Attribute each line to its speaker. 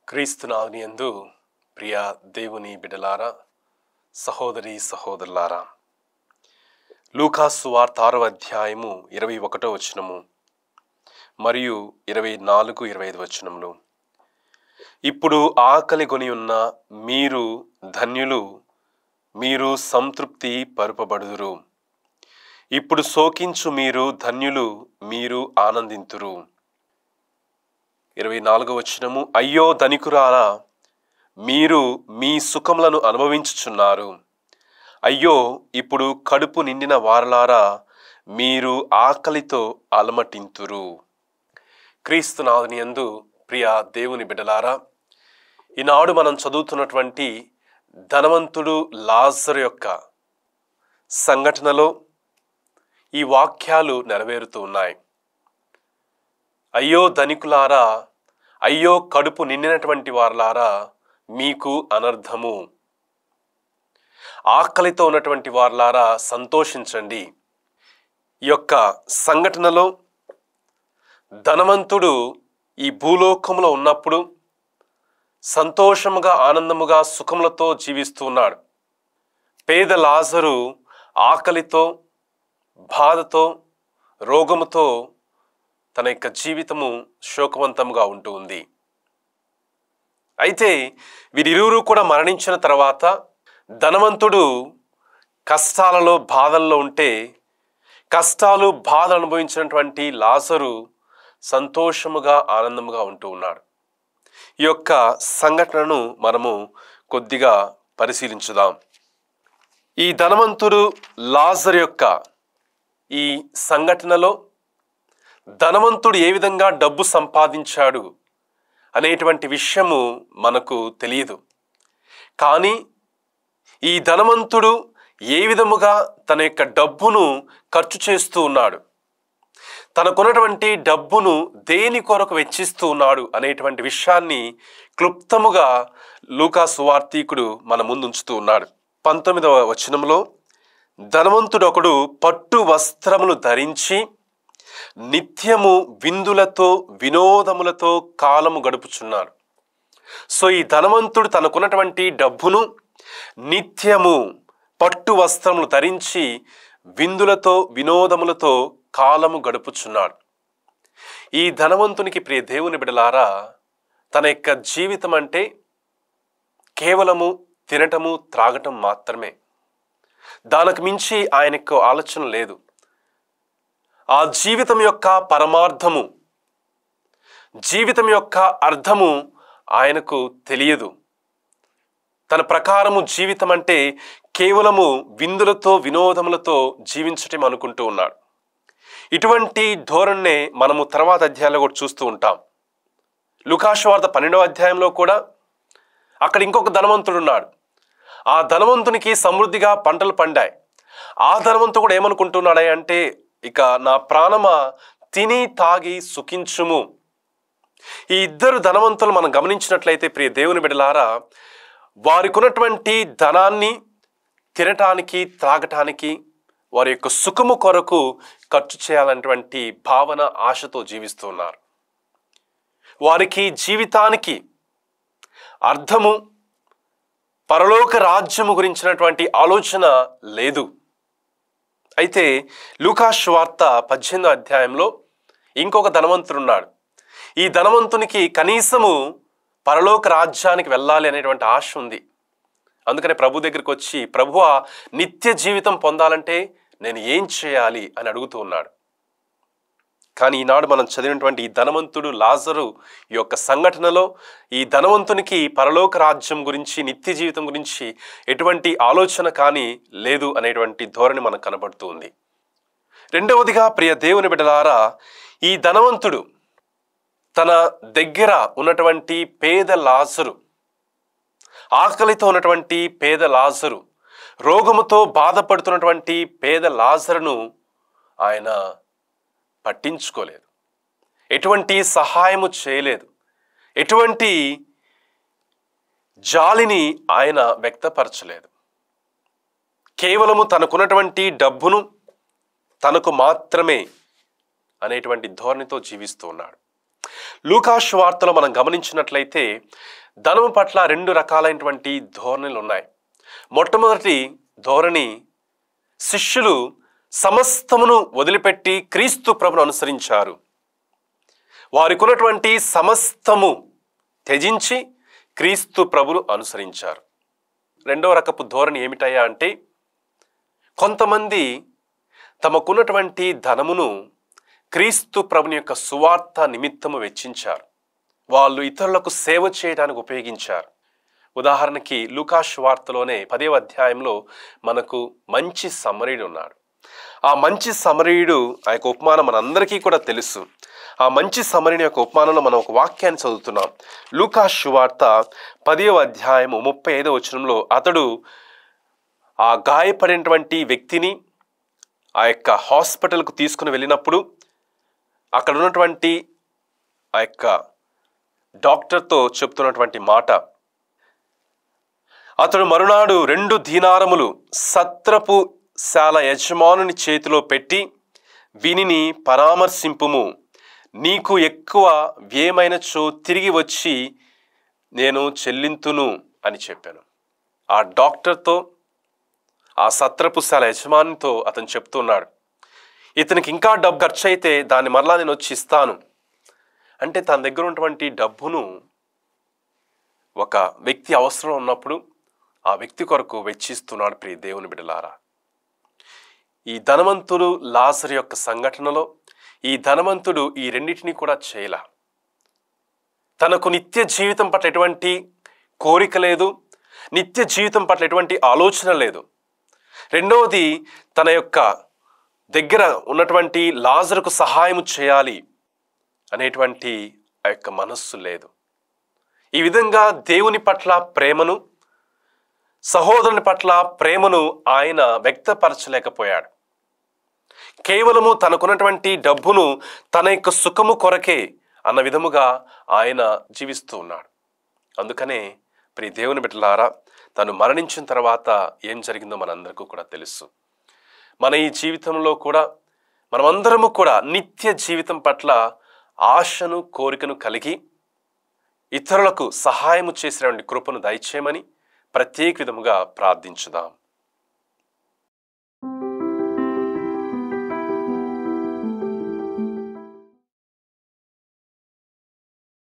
Speaker 1: క్రీస్తునాథుని యందు ప్రియ దేవుని బిడ్డలారా, సహోదరి సహోదరులారా, లూకాసు సువార్త 6వ అధ్యాయము 21వ వచనము మరియు 24, 25 వచనములు. ఇప్పుడు ఆకలి కొని ఉన్న మీరు ధన్యులు, మీరు సంతృప్తి పరుపబడుదురు. ఇప్పుడు శోకించు మీరు ధన్యులు, మీరు ఆనందింతురు. 24వ వచనము, అయ్యో ధనికురారా, మీరు మీ సుఖములను అనుభవించుచున్నారు. అయ్యో ఇప్పుడు కడుపు నిండిన వారలారా, మీరు ఆకలితో అలమటింతురు. క్రీస్తునాథుని యందు ప్రియ దేవుని బిడ్డలారా, ఈనాడు మనం చదువుతున్నటువంటి ధనవంతుడు లాజరు యొక్క సంఘటనలో ఈ వాక్యాలు నెరవేరుతూ ఉన్నాయి. అయ్యో ధనికులారా, అయ్యో కడుపు నిండినటువంటి వారలారా, మీకు అనర్థము. ఆకలితో ఉన్నటువంటి వారలారా సంతోషించండి. ఈ యొక్క సంఘటనలో ధనవంతుడు ఈ భూలోకంలో ఉన్నప్పుడు సంతోషముగా, ఆనందముగా, సుఖములతో జీవిస్తూ ఉన్నాడు. పేద లాజరు ఆకలితో, బాధతో, రోగముతో తన యొక్క జీవితము శోకవంతంగా ఉంటూ ఉంది. అయితే వీరిరువురు కూడా మరణించిన తర్వాత ధనవంతుడు కష్టాలలో, బాధల్లో ఉంటే, కష్టాలు, బాధ అనుభవించినటువంటి లాజరు సంతోషముగా, ఆనందముగా ఉంటూ ఉన్నాడు. ఈ యొక్క సంఘటనను మనము కొద్దిగా పరిశీలించుదాం. ఈ ధనవంతుడు లాజరు యొక్క ఈ సంఘటనలో ధనవంతుడు ఏ విధంగా డబ్బు సంపాదించాడు అనేటువంటి విషయము మనకు తెలియదు. కానీ ఈ ధనవంతుడు ఏ విధముగా తన యొక్క డబ్బును ఖర్చు చేస్తూ ఉన్నాడు, తనకున్నటువంటి డబ్బును దేని కొరకు వెచ్చిస్తూ ఉన్నాడు అనేటువంటి విషయాన్ని క్లుప్తముగా లూకాసు సువార్తీకుడు మన ముందుంచుతూ ఉన్నాడు. 19వ వచనంలో, ధనవంతుడొకడు పట్టు వస్త్రములు ధరించి నిత్యము విందులతో, వినోదములతో కాలము గడుపుచున్నాడు. సో ఈ ధనవంతుడు తనకున్నటువంటి డబ్బును నిత్యము పట్టు వస్త్రములు ధరించి విందులతో, వినోదములతో కాలము గడుపుచున్నాడు. ఈ ధనవంతునికి ప్రియ దేవుని బిడ్డలారా, తన యొక్క జీవితం అంటే కేవలము తినటము, త్రాగటం మాత్రమే. దానికి మించి ఆయనకు ఆలోచన లేదు. ఆ జీవితం యొక్క పరమార్థము, జీవితం యొక్క అర్థము ఆయనకు తెలియదు. తన ప్రకారము జీవితం అంటే కేవలము విందులతో, వినోదములతో జీవించటం అనుకుంటూ ఉన్నాడు. ఇటువంటి ధోరణే మనము తర్వాత అధ్యాయంలో కూడా చూస్తూ ఉంటాం. లూకాసు సువార్త 12వ అధ్యాయంలో కూడా అక్కడ ఇంకొక ధనవంతుడు ఉన్నాడు. ఆ ధనవంతునికి సమృద్ధిగా పంటలు పండాయి. ఆ ధనవంతుడు కూడా ఏమనుకుంటున్నాడు అంటే, ఇక నా ప్రాణమా తిని తాగి సుఖించుము. ఈ ఇద్దరు ధనవంతులు మనం గమనించినట్లయితే ప్రియ దేవుని బిడ్డలారా, వారికి ఉన్నటువంటి ధనాన్ని తినటానికి, త్రాగటానికి, వారి యొక్క సుఖము కొరకు ఖర్చు చేయాలన్నటువంటి భావన, ఆశతో జీవిస్తున్నారు. వారికి జీవితానికి అర్థము, పరలోక రాజ్యము గురించినటువంటి ఆలోచన లేదు. అయితే లూకాసు సువార్త 18వ అధ్యాయంలో ఇంకొక ధనవంతుడు ఉన్నాడు. ఈ ధనవంతునికి కనీసము పరలోక రాజ్యానికి వెళ్ళాలి అనేటువంటి ఆశ ఉంది. అందుకనే ప్రభు దగ్గరికి వచ్చి, ప్రభువా, నిత్య జీవితం పొందాలంటే నేను ఏం చేయాలి అని అడుగుతూ ఉన్నాడు. కానీ ఈనాడు మనం చదివినటువంటి ఈ ధనవంతుడు లాజరు ఈ యొక్క సంఘటనలో ఈ ధనవంతునికి పరలోక రాజ్యం గురించి, నిత్య జీవితం గురించి ఎటువంటి ఆలోచన కానీ లేదు అనేటువంటి ధోరణి మనకు కనబడుతూ ఉంది. రెండవదిగా ప్రియ దేవుని బిడ్డలారా, ఈ ధనవంతుడు తన దగ్గర ఉన్నటువంటి పేద లాజరు, ఆకలితో ఉన్నటువంటి పేద లాజరు, రోగముతో బాధపడుతున్నటువంటి పేద లాజరును ఆయన పట్టించుకోలేదు. ఎటువంటి సహాయము చేయలేదు. ఎటువంటి జాలిని ఆయన వ్యక్తపరచలేదు. కేవలము తనకున్నటువంటి డబ్బును తనకు మాత్రమే అనేటువంటి ధోరణితో జీవిస్తూ ఉన్నాడు. లూకాసు వార్తలో మనం గమనించినట్లయితే ధనము పట్ల రెండు రకాలైనటువంటి ధోరణులు ఉన్నాయి. మొట్టమొదటి ధోరణి, శిష్యులు సమస్తమును వదిలిపెట్టి క్రీస్తు ప్రభును అనుసరించారు. వారికి ఉన్నటువంటి సమస్తము త్యజించి క్రీస్తు ప్రభును అనుసరించారు. రెండవ రకపు ధోరణి ఏమిటయ్యా అంటే, కొంతమంది తమకున్నటువంటి ధనమును క్రీస్తు ప్రభుని యొక్క సువార్త నిమిత్తము వెచ్చించారు. వాళ్ళు ఇతరులకు సేవ చేయడానికి ఉపయోగించారు. ఉదాహరణకి లూకాసు వార్తలోనే 10వ అధ్యాయంలో మనకు మంచి సమరయుడు ఉన్నాడు. ఆ మంచి సమరయుడు ఆ యొక్క ఉపమానం మనందరికీ కూడా తెలుసు. ఆ మంచి సమరయుని యొక్క ఉపమానంలో మనం ఒక వాక్యాన్ని చదువుతున్నాం. లూకాసు వార్త 10వ అధ్యాయము 35వ వచనంలో, అతడు ఆ గాయపడినటువంటి వ్యక్తిని ఆ యొక్క హాస్పిటల్కు తీసుకుని వెళ్ళినప్పుడు అక్కడ ఉన్నటువంటి ఆ యొక్క డాక్టర్తో చెప్తున్నటువంటి మాట, అతడు మరునాడు 2 దీనారములు సత్రపు శాల యజమానుని చేతిలో పెట్టి, వీనిని పరామర్శింపుము, నీకు ఎక్కువ వ్యయమైనచో తిరిగి వచ్చి నేను చెల్లింతును అని చెప్పాను. ఆ డాక్టర్తో, ఆ సత్రపు శాల యజమానితో అతను చెప్తున్నాడు, ఇతనికి ఇంకా డబ్బు ఖర్చు అయితే దాన్ని మరలా నేను వచ్చి ఇస్తాను. అంటే తన దగ్గర ఉన్నటువంటి డబ్బును ఒక వ్యక్తి అవసరం ఉన్నప్పుడు ఆ వ్యక్తి కొరకు వెచ్చిస్తున్నాడు. ప్రియ దేవుని బిడ్డలారా, ఈ ధనవంతుడు లాజరు యొక్క సంఘటనలో ఈ ధనవంతుడు ఈ రెండింటినీ కూడా చేయలా. తనకు నిత్య జీవితం పట్ల ఎటువంటి కోరిక లేదు, నిత్య జీవితం పట్ల ఎటువంటి ఆలోచన లేదు. రెండవది, తన యొక్క దగ్గర ఉన్నటువంటి లాజరుకు సహాయం చేయాలి అనేటువంటి ఆ యొక్క మనస్సు లేదు. ఈ విధంగా దేవుని పట్ల ప్రేమను, సహోదరుని పట్ల ప్రేమను ఆయన వ్యక్తపరచలేకపోయాడు. కేవలము తనకున్నటువంటి డబ్బును తన యొక్క సుఖము కొరకే అన్న విధముగా ఆయన జీవిస్తూ ఉన్నాడు. అందుకనే ప్రియ దేవుని బిడ్డలారా, తను మరణించిన తర్వాత ఏం జరిగిందో మనందరికీ కూడా తెలుసు. మన ఈ జీవితంలో కూడా మనమందరము కూడా నిత్య జీవితం పట్ల ఆశను, కోరికను కలిగి ఇతరులకు సహాయము చేసినటువంటి కృపను దయచేయమని ప్రత్యేక విధముగా ప్రార్థించుదాం.